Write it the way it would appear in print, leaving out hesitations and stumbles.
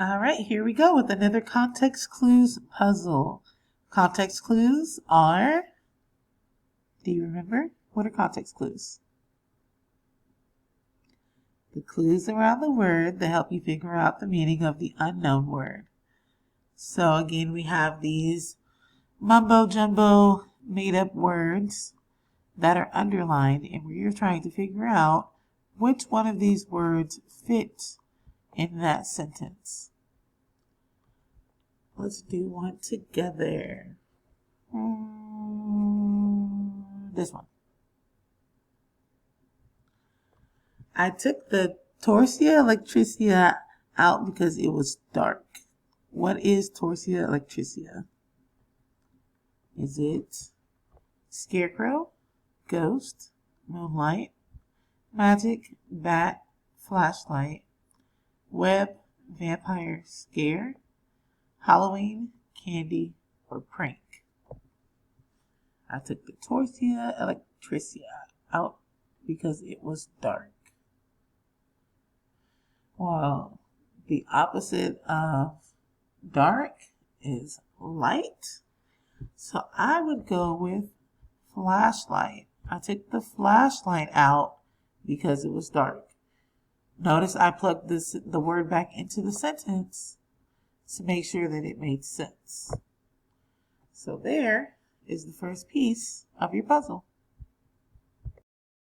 All right, here we go with another context clues puzzle. Context clues are, do you remember? What are context clues? The clues around the word that help you figure out the meaning of the unknown word. So again, we have these mumbo jumbo made up words that are underlined, and we're trying to figure out which one of these words fit in that sentence. Let's do one together. This one. I took the Torsia electricia out because it was dark. What is Torsia electricia? Is it scarecrow, ghost, moonlight, magic, bat, flashlight, web, vampire, scare, Halloween, candy, or prank? I took the Torsia electricia out because it was dark. Well, the opposite of dark is light. So I would go with flashlight. I took the flashlight out because it was dark. Notice I plugged the word back into the sentence to make sure that it made sense. So there is the first piece of your puzzle.